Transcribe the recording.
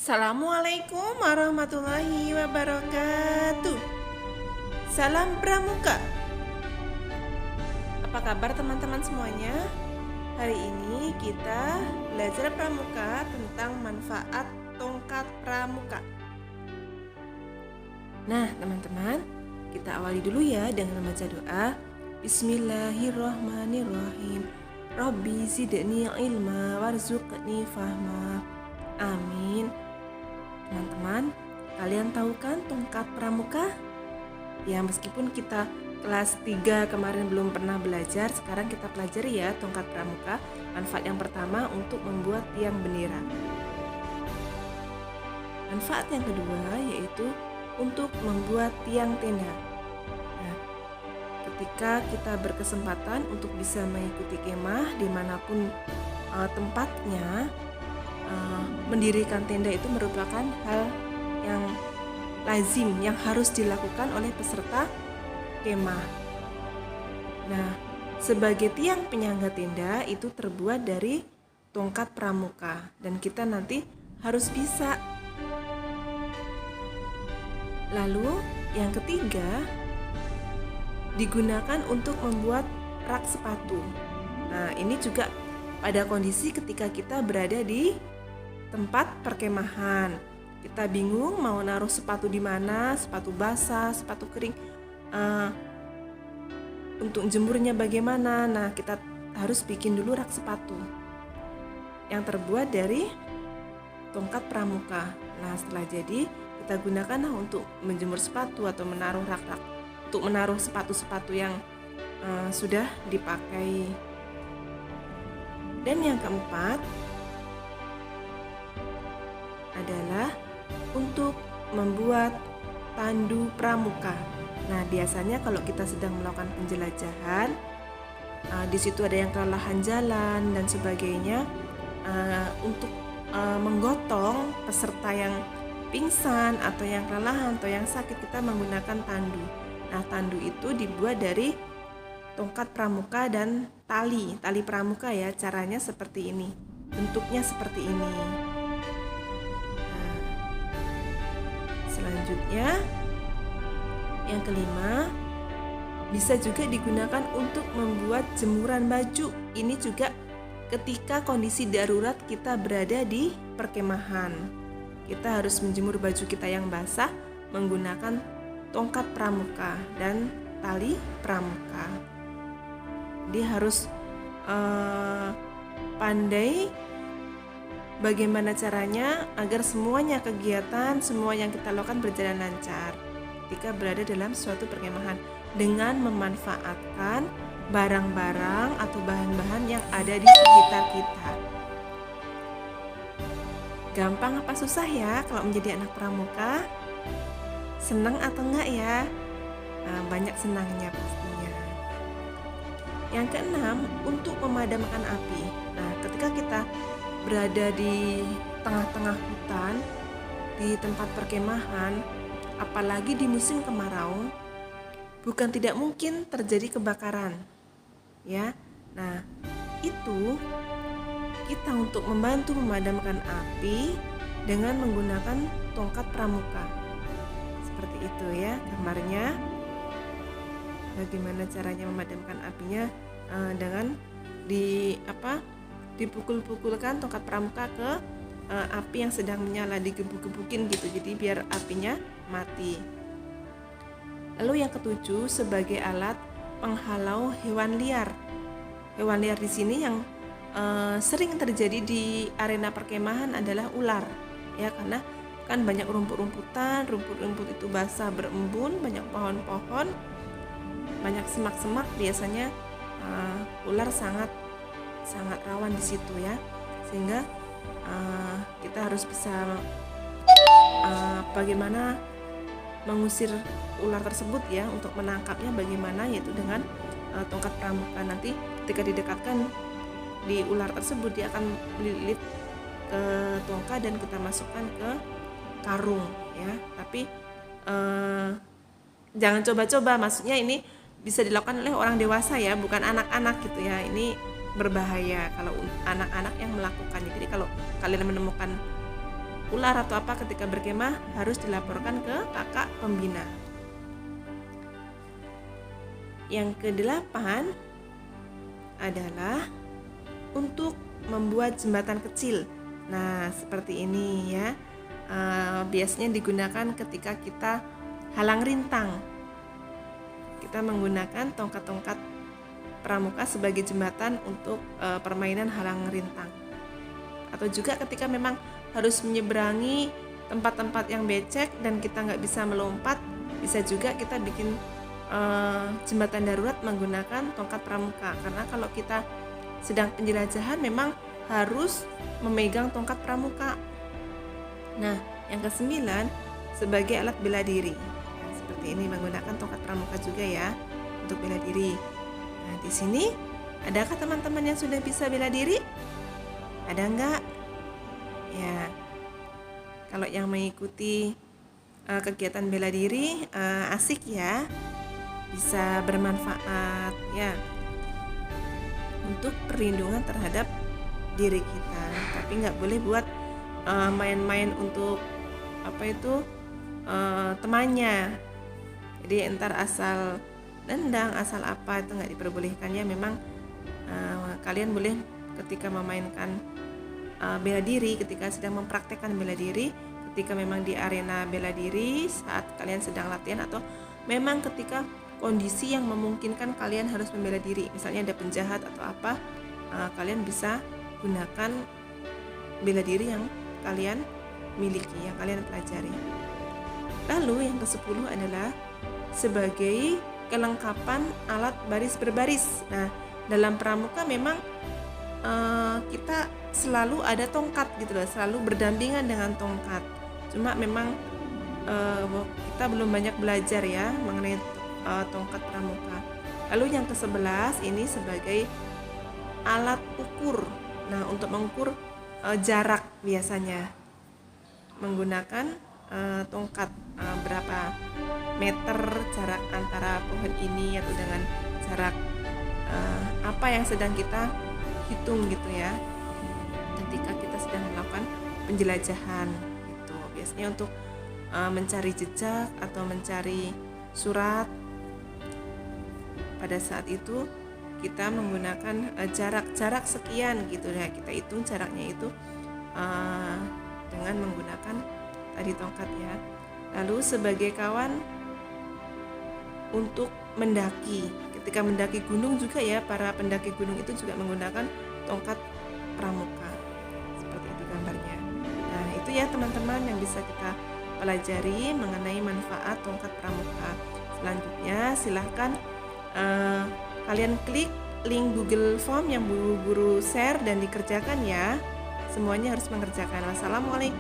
Assalamualaikum warahmatullahi wabarakatuh. Salam Pramuka. Apa kabar teman-teman semuanya? Hari ini kita belajar pramuka tentang manfaat tongkat pramuka. Nah, teman-teman, kita awali dulu ya dengan membaca doa. Bismillahirrahmanirrahim. Rabbi zidni ilma warzuqni fahma. Amin. Teman-teman, kalian tahu kan tongkat pramuka? Ya, meskipun kita kelas 3 kemarin belum pernah belajar, sekarang kita pelajari ya tongkat pramuka. Manfaat yang pertama untuk membuat tiang bendera. Manfaat yang kedua yaitu untuk membuat tiang tenda. Nah, ketika kita berkesempatan untuk bisa mengikuti kemah dimanapun tempatnya, mendirikan tenda itu merupakan hal yang lazim yang harus dilakukan oleh peserta kemah. Nah, sebagai tiang penyangga tenda itu terbuat dari tongkat pramuka dan kita nanti harus bisa. Lalu yang ketiga digunakan untuk membuat rak sepatu. Nah, ini juga pada kondisi ketika kita berada di tempat perkemahan, kita bingung mau naruh sepatu di mana, sepatu basah, sepatu kering, untuk jemurnya bagaimana. Nah, kita harus bikin dulu rak sepatu yang terbuat dari tongkat pramuka. Nah, setelah jadi kita gunakan untuk menjemur sepatu atau menaruh rak-rak untuk menaruh sepatu-sepatu yang sudah dipakai. Dan yang keempat adalah untuk membuat tandu pramuka. Nah, biasanya kalau kita sedang melakukan penjelajahan, di situ ada yang kelelahan jalan dan sebagainya, untuk menggotong peserta yang pingsan atau yang kelelahan atau yang sakit, kita menggunakan tandu. Nah, tandu itu dibuat dari tongkat pramuka dan tali pramuka ya. Caranya seperti ini, bentuknya seperti ini. Selanjutnya, yang kelima, bisa juga digunakan untuk membuat jemuran baju. Ini juga ketika kondisi darurat kita berada di perkemahan. Kita harus menjemur baju kita yang basah menggunakan tongkat pramuka dan tali pramuka. Dia harus pandai bagaimana caranya agar semuanya kegiatan, semua yang kita lakukan berjalan lancar ketika berada dalam suatu perkemahan dengan memanfaatkan barang-barang atau bahan-bahan yang ada di sekitar kita. Gampang apa susah ya kalau menjadi anak pramuka? Senang atau enggak ya? Banyak senangnya pastinya. Yang keenam, untuk memadamkan api. Nah, ketika kita berada di tengah-tengah hutan, di tempat perkemahan, apalagi di musim kemarau, bukan tidak mungkin terjadi kebakaran, ya. Nah, itu kita untuk membantu memadamkan api dengan menggunakan tongkat pramuka. Seperti itu ya gambarnya. Bagaimana caranya memadamkan apinya, dengan dipukul-pukulkan tongkat pramuka ke api yang sedang menyala, digebuk-gebukin gitu, jadi biar apinya mati. Lalu yang ketujuh, sebagai alat penghalau hewan liar. Hewan liar di sini yang sering terjadi di arena perkemahan adalah ular, ya, karena kan banyak rumput-rumputan, rumput-rumput itu basah berembun, banyak pohon-pohon, banyak semak-semak, biasanya ular sangat rawan di situ ya, sehingga kita harus bisa bagaimana mengusir ular tersebut ya, untuk menangkapnya bagaimana, yaitu dengan tongkat pramuka. Nanti ketika didekatkan di ular tersebut, dia akan melilit ke tongkat dan kita masukkan ke karung ya. Tapi jangan coba-coba, maksudnya ini bisa dilakukan oleh orang dewasa ya, bukan anak-anak gitu ya. Ini berbahaya kalau anak-anak yang melakukannya. Jadi kalau kalian menemukan ular atau apa ketika berkemah harus dilaporkan ke kakak pembina. Yang kedelapan adalah untuk membuat jembatan kecil. Nah, seperti ini ya. Biasanya digunakan ketika kita halang rintang. Kita menggunakan tongkat-tongkat pramuka sebagai jembatan untuk permainan halang rintang. Atau juga ketika memang harus menyeberangi tempat-tempat yang becek dan kita nggak bisa melompat, bisa juga kita bikin jembatan darurat menggunakan tongkat pramuka. Karena kalau kita sedang penjelajahan memang harus memegang tongkat pramuka. Nah, yang kesembilan sebagai alat bela diri. Nah, seperti ini menggunakan tongkat pramuka juga ya untuk bela diri. Nah, di sini adakah teman-teman yang sudah bisa bela diri? Ada enggak? Ya. Kalau yang mengikuti kegiatan bela diri asik ya. Bisa bermanfaat ya untuk perlindungan terhadap diri kita. Tapi nggak boleh buat main-main untuk temannya. Jadi entar asal nendang, asal apa itu nggak diperbolehkan ya. Memang kalian boleh ketika memainkan bela diri, ketika sedang mempraktekkan bela diri, ketika memang di arena bela diri saat kalian sedang latihan, atau memang ketika kondisi yang memungkinkan kalian harus membela diri, misalnya ada penjahat atau apa, kalian bisa gunakan bela diri yang kalian miliki, yang kalian pelajari. Lalu yang ke-10 adalah sebagai kelengkapan alat baris berbaris. Nah, dalam pramuka memang kita selalu ada tongkat gitu loh, selalu berdampingan dengan tongkat. Cuma memang kita belum banyak belajar ya mengenai tongkat pramuka. Lalu yang ke-11 ini sebagai alat ukur. Nah, untuk mengukur jarak biasanya menggunakan tongkat, berapa meter jarak antara pohon ini atau dengan jarak apa yang sedang kita hitung gitu ya ketika kita sedang melakukan penjelajahan gitu. Biasanya untuk mencari jejak atau mencari surat, pada saat itu kita menggunakan jarak sekian gitu ya, kita hitung jaraknya itu dengan menggunakan tadi tongkat ya. Lalu sebagai kawan untuk mendaki, ketika mendaki gunung juga ya, para pendaki gunung itu juga menggunakan tongkat pramuka. Seperti itu gambarnya. Nah, itu ya teman-teman yang bisa kita pelajari mengenai manfaat tongkat pramuka. Selanjutnya silahkan kalian klik link Google Form yang guru-guru share dan dikerjakan ya. Semuanya harus mengerjakan. Wassalamualaikum.